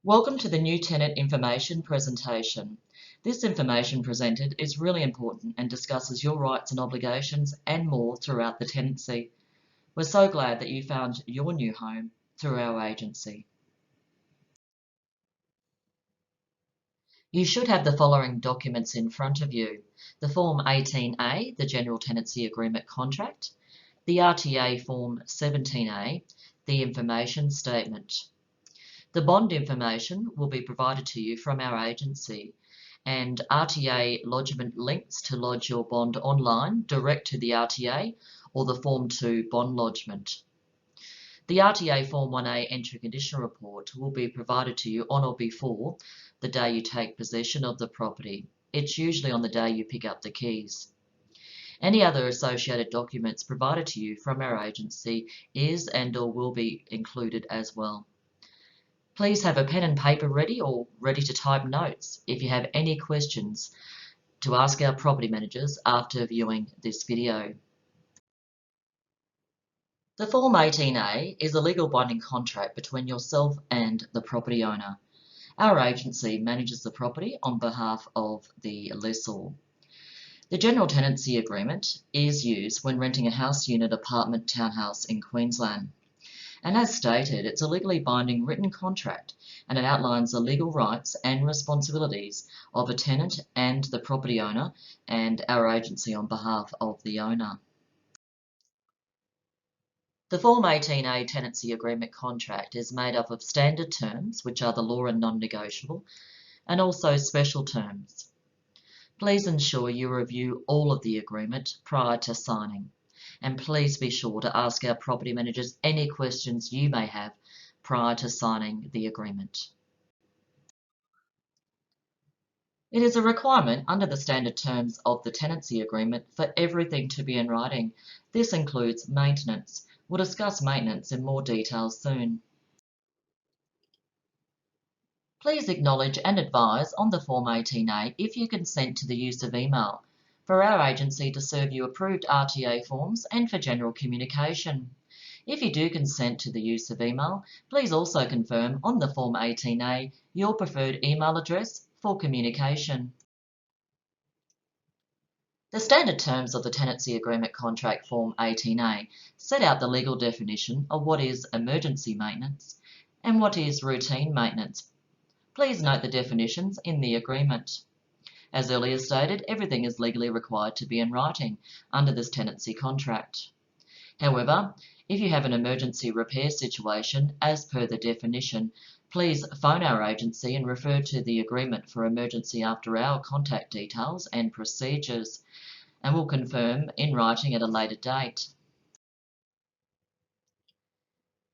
Welcome to the new tenant information presentation. This information presented is really important and discusses your rights and obligations and more throughout the tenancy. We're so glad that you found your new home through our agency. You should have the following documents in front of you: the Form 18A, the General Tenancy Agreement Contract, the RTA Form 17A, the Information Statement. The bond information will be provided to you from our agency, and RTA lodgement links to lodge your bond online direct to the RTA or the Form 2 bond lodgement. The RTA Form 1A entry condition report will be provided to you on or before the day you take possession of the property. It's usually on the day you pick up the keys. Any other associated documents provided to you from our agency is and/or will be included as well. Please have a pen and paper ready or ready to type notes if you have any questions to ask our property managers after viewing this video. The Form 18A is a legal binding contract between yourself and the property owner. Our agency manages the property on behalf of the lessor. The General Tenancy Agreement is used when renting a house unit, apartment, townhouse in Queensland. And as stated, it's a legally binding written contract, and it outlines the legal rights and responsibilities of a tenant and the property owner and our agency on behalf of the owner. The Form 18A Tenancy Agreement Contract is made up of standard terms, which are the law and non-negotiable, and also special terms. Please ensure you review all of the agreement prior to signing. And please be sure to ask our property managers any questions you may have prior to signing the agreement. It is a requirement under the standard terms of the tenancy agreement for everything to be in writing. This includes maintenance. We'll discuss maintenance in more detail soon. Please acknowledge and advise on the Form 18A if you consent to the use of email for our agency to serve you approved RTA forms and for general communication. If you do consent to the use of email, please also confirm on the Form 18A your preferred email address for communication. The standard terms of the Tenancy Agreement Contract Form 18A set out the legal definition of what is emergency maintenance and what is routine maintenance. Please note the definitions in the agreement. As earlier stated, everything is legally required to be in writing under this tenancy contract. However, if you have an emergency repair situation as per the definition, please phone our agency and refer to the agreement for emergency after hour contact details and procedures, and we'll confirm in writing at a later date.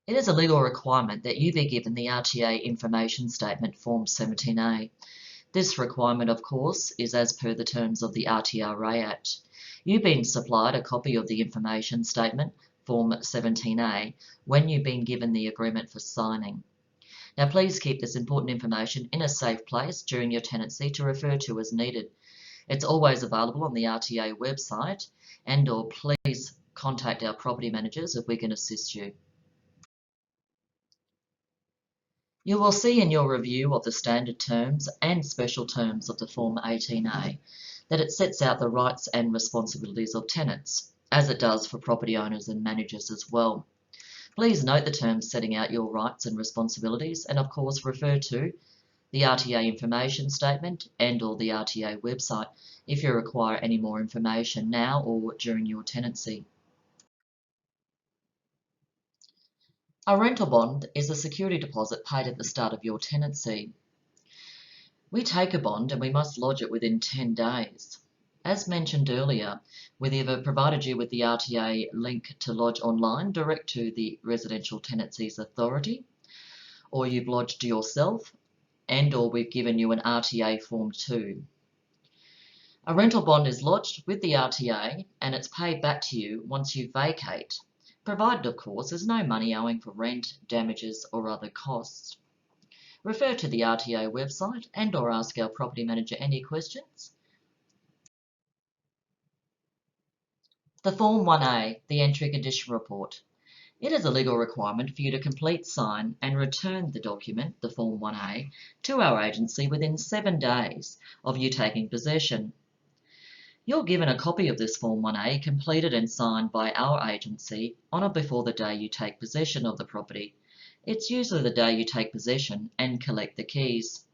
It is a legal requirement that you be given the RTA Information Statement Form 17A. This requirement, of course, is as per the terms of the RTRA Act. You've been supplied a copy of the Information Statement Form 17A when you've been given the agreement for signing. Now please keep this important information in a safe place during your tenancy to refer to as needed. It's always available on the RTA website, and/or please contact our property managers if we can assist you. You will see in your review of the standard terms and special terms of the Form 18A that it sets out the rights and responsibilities of tenants, as it does for property owners and managers as well. Please note the terms setting out your rights and responsibilities, and of course refer to the RTA Information Statement and/or the RTA website if you require any more information now or during your tenancy. A rental bond is a security deposit paid at the start of your tenancy. We take a bond and we must lodge it within 10 days. As mentioned earlier, we've either provided you with the RTA link to lodge online direct to the Residential Tenancies Authority, or you've lodged yourself, and/or we've given you an RTA Form 2. A rental bond is lodged with the RTA and it's paid back to you once you vacate, provided of course there's no money owing for rent, damages or other costs. Refer to the RTA website and/or ask our property manager any questions. The Form 1A, the Entry Condition Report. It is a legal requirement for you to complete, sign and return the document, the Form 1A, to our agency within 7 days of you taking possession. You're given a copy of this Form 1A completed and signed by our agency on or before the day you take possession of the property. It's usually the day you take possession and collect the keys.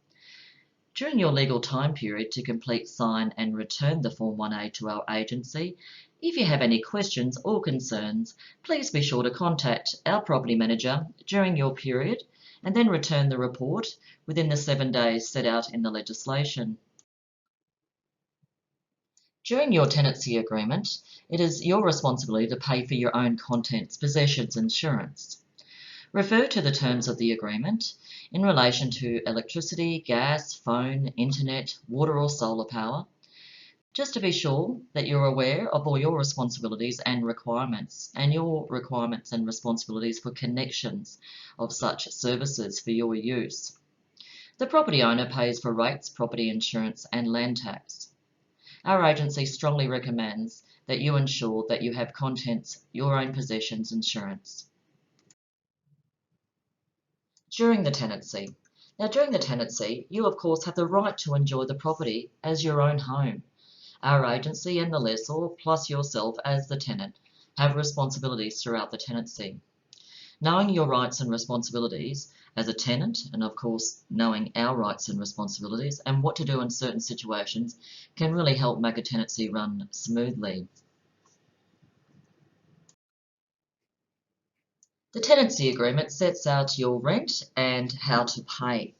During your legal time period to complete, sign and return the Form 1A to our agency, if you have any questions or concerns, please be sure to contact our property manager during your period and then return the report within the 7 days set out in the legislation. During your tenancy agreement, it is your responsibility to pay for your own contents, possessions insurance. Refer to the terms of the agreement in relation to electricity, gas, phone, internet, water or solar power, just to be sure that you're aware of all your responsibilities and requirements, and your requirements and responsibilities for connections of such services for your use. The property owner pays for rates, property insurance and land tax. Our agency strongly recommends that you ensure that you have contents, your own possessions insurance. During the tenancy. Now, during the tenancy, you of course have the right to enjoy the property as your own home. Our agency and the lessor, plus yourself as the tenant, have responsibilities throughout the tenancy. Knowing your rights and responsibilities as a tenant, and of course knowing our rights and responsibilities and what to do in certain situations, can really help make a tenancy run smoothly. The tenancy agreement sets out your rent and how to pay.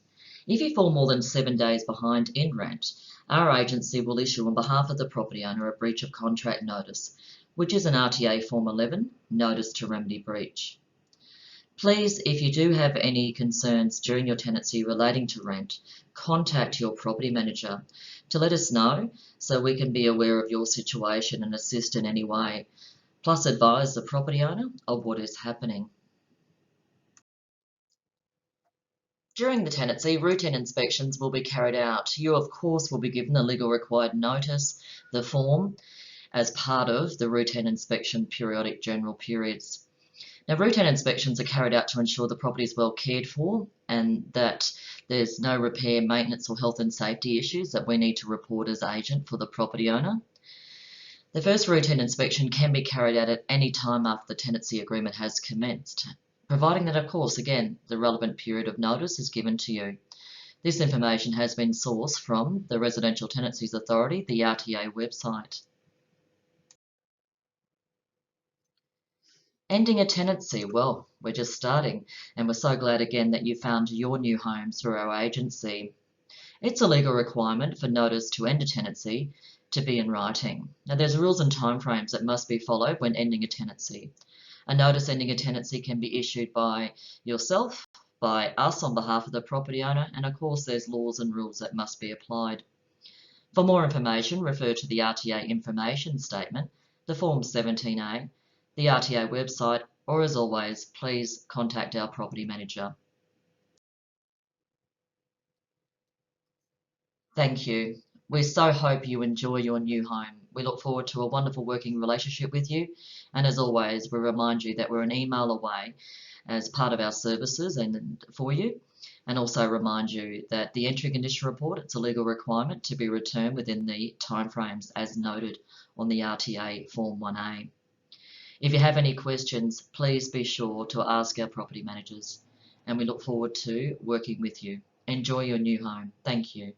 If you fall more than 7 days behind in rent, our agency will issue on behalf of the property owner a breach of contract notice, which is an RTA Form 11, Notice to Remedy Breach. Please, if you do have any concerns during your tenancy relating to rent, contact your property manager to let us know so we can be aware of your situation and assist in any way, plus advise the property owner of what is happening. During the tenancy, routine inspections will be carried out. You, of course, will be given the legal required notice, the form, as part of the routine inspection periodic general periods. Now, routine inspections are carried out to ensure the property is well cared for and that there's no repair, maintenance or health and safety issues that we need to report as agent for the property owner. The first routine inspection can be carried out at any time after the tenancy agreement has commenced, providing that, of course, again, the relevant period of notice is given to you. This information has been sourced from the Residential Tenancies Authority, the RTA website. Ending a tenancy, well, we're just starting, and we're so glad again that you found your new home through our agency. It's a legal requirement for notice to end a tenancy to be in writing. Now, there's rules and timeframes that must be followed when ending a tenancy. A notice ending a tenancy can be issued by yourself, by us on behalf of the property owner, and of course there's laws and rules that must be applied. For more information, refer to the RTA information statement, the Form 17A, the RTA website, or as always, please contact our property manager. Thank you. We so hope you enjoy your new home. We look forward to a wonderful working relationship with you. And as always, we remind you that we're an email away as part of our services and for you. And also remind you that the entry condition report, it's a legal requirement to be returned within the timeframes as noted on the RTA Form 1A. If you have any questions, please be sure to ask our property managers. And we look forward to working with you. Enjoy your new home. Thank you.